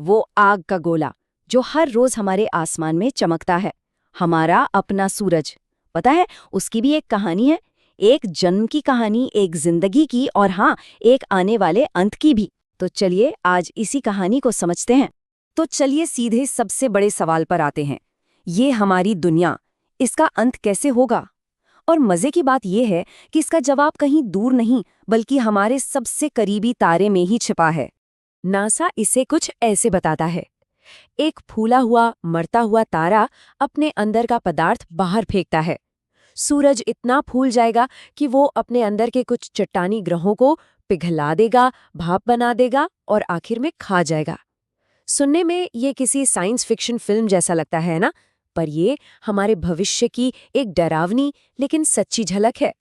वो आग का गोला जो हर रोज हमारे आसमान में चमकता है, हमारा अपना सूरज। पता है, उसकी भी एक कहानी है। एक जन्म की कहानी, एक जिंदगी की, और हाँ, एक आने वाले अंत की भी। तो चलिए आज इसी कहानी को समझते हैं। तो चलिए सीधे सबसे बड़े सवाल पर आते हैं। ये हमारी दुनिया, इसका अंत कैसे होगा? और मजे की बात यह है कि इसका जवाब कहीं दूर नहीं, बल्कि हमारे सबसे करीबी तारे में ही छिपा है। नासा इसे कुछ ऐसे बताता है। एक फूला हुआ, मरता हुआ तारा अपने अंदर का पदार्थ बाहर फेंकता है। सूरज इतना फूल जाएगा कि वो अपने अंदर के कुछ चट्टानी ग्रहों को पिघला देगा, भाप बना देगा और आखिर में खा जाएगा। सुनने में ये किसी साइंस फिक्शन फिल्म जैसा लगता है ना? पर ये हमारे भविष्य की एक डरावनी लेकिन सच्ची झलक है।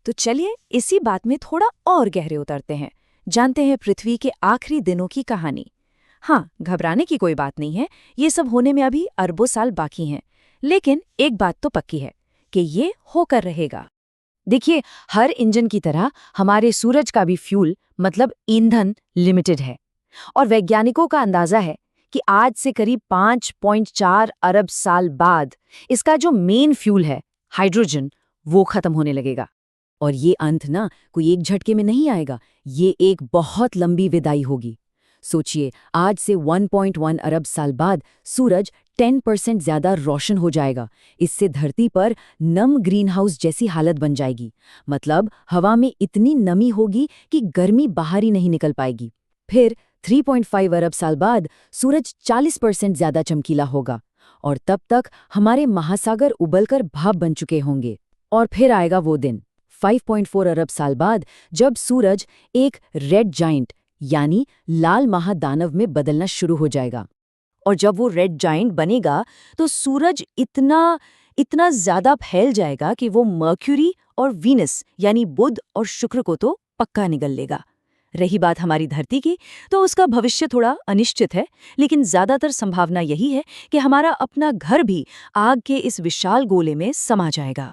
तो चलिए इसी बात में थोड़ा और गहरे उतरते हैं, जानते हैं पृथ्वी के आखिरी दिनों की कहानी। हाँ, घबराने की कोई बात नहीं है, ये सब होने में अभी अरबों साल बाकी हैं। लेकिन एक बात तो पक्की है कि ये होकर रहेगा। देखिए, हर इंजन की तरह हमारे सूरज का भी फ्यूल मतलब ईंधन लिमिटेड है। और वैज्ञानिकों का अंदाजा है कि आज से करीब 5.4 अरब साल बाद इसका जो मेन फ्यूल है, हाइड्रोजन, वो खत्म होने लगेगा। और ये अंत ना कोई एक झटके में नहीं आएगा, ये एक बहुत लंबी विदाई होगी। सोचिए, आज से 1.1 अरब साल बाद सूरज 10% ज्यादा रोशन हो जाएगा। इससे धरती पर नम ग्रीन हाउस जैसी हालत बन जाएगी। मतलब हवा में इतनी नमी होगी कि गर्मी बाहर ही नहीं निकल पाएगी। फिर 3.5 अरब साल बाद सूरज 40% ज्यादा चमकीला होगा, और तब तक हमारे महासागर उबलकर भाप बन चुके होंगे। और फिर आएगा वो दिन 5.4 अरब साल बाद, जब सूरज एक रेड जाइंट यानी लाल महादानव में बदलना शुरू हो जाएगा। और जब वो रेड जाइंट बनेगा तो सूरज इतना ज्यादा फैल जाएगा कि वो मर्क्यूरी और वीनस यानी बुध और शुक्र को तो पक्का निगल लेगा। रही बात हमारी धरती की, तो उसका भविष्य थोड़ा अनिश्चित है, लेकिन ज्यादातर संभावना यही है कि हमारा अपना घर भी आग के इस विशाल गोले में समा जाएगा।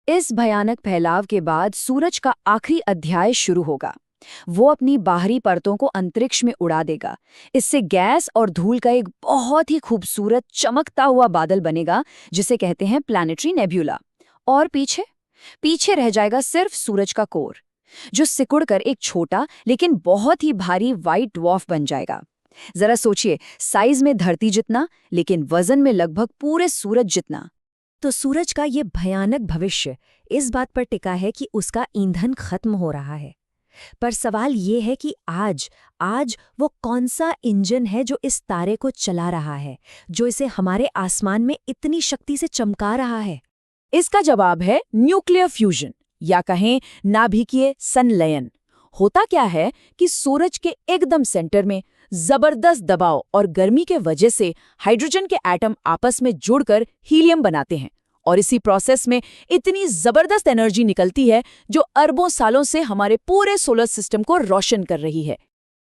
इस भयानक फैलाव के बाद सूरज का आखिरी अध्याय शुरू होगा। वो अपनी बाहरी परतों को अंतरिक्ष में उड़ा देगा। इससे गैस और धूल का एक बहुत ही खूबसूरत चमकता हुआ बादल बनेगा, जिसे कहते हैं प्लैनेटरी नेब्यूला। और पीछे रह जाएगा सिर्फ सूरज का कोर, जो सिकुड़कर एक छोटा लेकिन बहुत ही भारी व्हाइट ड्वार्फ बन जाएगा। जरा सोचिए, साइज में धरती जितना, लेकिन वजन में लगभग पूरे सूरज जितना। तो सूरज का ये भयानक भविष्य इस बात पर टिका है कि उसका ईंधन खत्म हो रहा है। पर सवाल ये है कि आज वो कौन सा इंजन है जो इस तारे को चला रहा है, जो इसे हमारे आसमान में इतनी शक्ति से चमका रहा है? इसका जवाब है न्यूक्लियर फ्यूजन, या कहें नाभिकीय संलयन। होता क्या है कि सूरज के एकदम सेंटर में जबरदस्त दबाव और गर्मी के वजह से हाइड्रोजन के एटम आपस में जुड़कर हीलियम बनाते हैं, और इसी प्रोसेस में इतनी जबरदस्त एनर्जी निकलती है जो अरबों सालों से हमारे पूरे सोलर सिस्टम को रोशन कर रही है।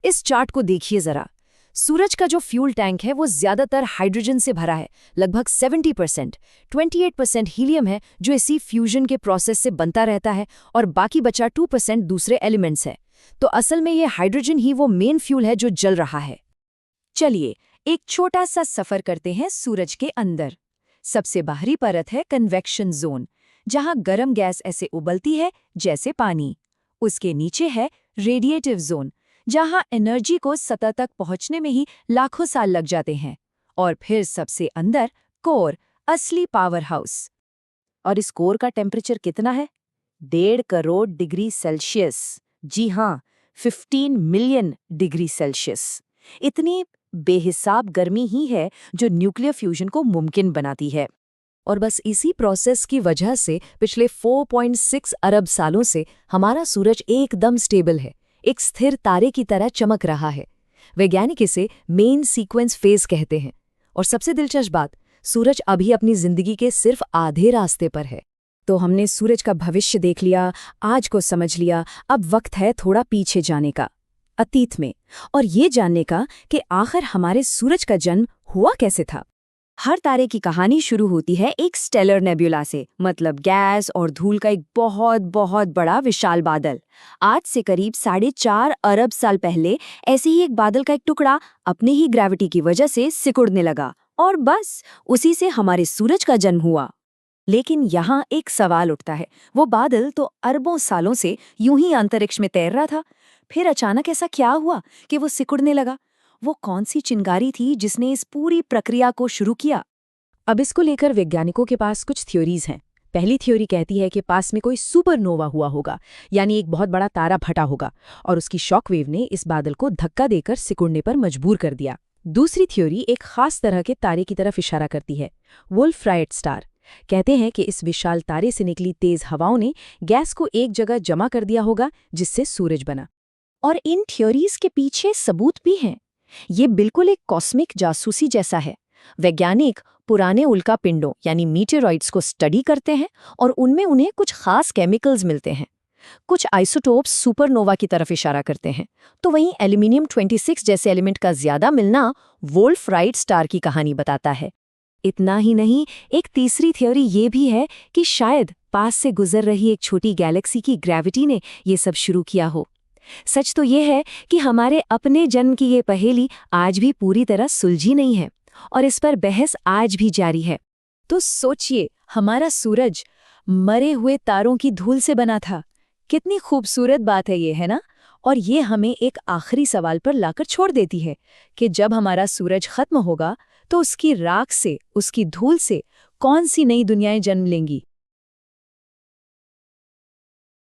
इस चार्ट को देखिए जरा। सूरज का जो फ्यूल टैंक है वो ज्यादातर हाइड्रोजन से भरा है, लगभग 70%। 28% हीलियम है जो इसी फ्यूजन के प्रोसेस से बनता रहता है, और बाकी बचा 2% दूसरे एलिमेंट्स है। तो असल में ये हाइड्रोजन ही वो मेन फ्यूल है जो जल रहा है। चलिए एक छोटा सा सफर करते हैं सूरज के अंदर। सबसे बाहरी परत है कन्वेक्शन जोन, जहां गर्म गैस ऐसे उबलती है जैसे पानी। उसके नीचे है रेडिएटिव जोन, जहां एनर्जी को सतह तक पहुंचने में ही लाखों साल लग जाते हैं। और फिर सबसे अंदर कोर, असली पावर हाउस। और इस कोर का टेम्परेचर कितना है? 1.5 करोड़ डिग्री सेल्सियस। जी हाँ, 15 मिलियन डिग्री सेल्सियस। इतनी बेहिसाब गर्मी ही है जो न्यूक्लियर फ्यूजन को मुमकिन बनाती है। और बस इसी प्रोसेस की वजह से पिछले 4.6 अरब सालों से हमारा सूरज एकदम स्टेबल है, एक स्थिर तारे की तरह चमक रहा है। वैज्ञानिक इसे मेन सीक्वेंस फेज कहते हैं। और सबसे दिलचस्प बात, सूरज अभी अपनी जिंदगी के सिर्फ आधे रास्ते पर है। तो हमने सूरज का भविष्य देख लिया, आज को समझ लिया। अब वक्त है थोड़ा पीछे जाने का, अतीत में, और ये जानने का कि आखिर हमारे सूरज का जन्म हुआ कैसे था। हर तारे की कहानी शुरू होती है एक स्टेलर नेब्यूला से, मतलब गैस और धूल का एक बहुत बहुत बड़ा विशाल बादल। आज से करीब 4.5 अरब साल पहले ऐसे ही एक बादल का एक टुकड़ा अपने ही ग्रेविटी की वजह से सिकुड़ने लगा, और बस उसी से हमारे सूरज का जन्म हुआ। लेकिन यहाँ एक सवाल उठता है, वो बादल तो अरबों सालों से यूं ही अंतरिक्ष में तैर रहा था, फिर अचानक ऐसा क्या हुआ कि वो सिकुड़ने लगा? वो कौन सी चिंगारी थी जिसने इस पूरी प्रक्रिया को शुरू किया? अब इसको लेकर वैज्ञानिकों के पास कुछ थ्योरीज हैं। पहली थ्योरी कहती है कि पास में कोई सुपरनोवा हुआ होगा, यानी एक बहुत बड़ा तारा फटा होगा, और उसकी शॉकवेव ने इस बादल को धक्का देकर सिकुड़ने पर मजबूर कर दिया। दूसरी थ्योरी एक खास तरह के तारे की तरफ इशारा करती है, वुल्फ राइट स्टार। कहते हैं कि इस विशाल तारे से निकली तेज हवाओं ने गैस को एक जगह जमा कर दिया होगा, जिससे सूरज बना। और इन थ्योरीज के पीछे सबूत भी हैं। ये बिल्कुल एक कॉस्मिक जासूसी जैसा है। वैज्ञानिक पुराने उल्का पिंडों यानी मीटेरॉइड्स को स्टडी करते हैं और उनमें उन्हें कुछ खास केमिकल्स मिलते हैं। कुछ आइसोटोप्स सुपरनोवा की तरफ इशारा करते हैं, तो वहीं एल्यूमिनियम 26 जैसे एलिमेंट का ज्यादा मिलना वुल्फ राइट स्टार की कहानी बताता है। इतना ही नहीं, एक तीसरी थ्योरी ये भी है कि शायद पास से गुजर रही एक छोटी गैलेक्सी की ग्रेविटी ने ये सब शुरू किया हो। सच तो ये है कि हमारे अपने जन्म की ये पहेली आज भी पूरी तरह सुलझी नहीं है, और इस पर बहस आज भी जारी है। तो सोचिए, हमारा सूरज मरे हुए तारों की धूल से बना था। कितनी खूबसूरत बात है ये, है ना? और ये हमें एक आखिरी सवाल पर लाकर छोड़ देती है कि जब हमारा सूरज खत्म होगा तो उसकी राख से, उसकी धूल से कौन सी नई दुनियाएं जन्म लेंगी।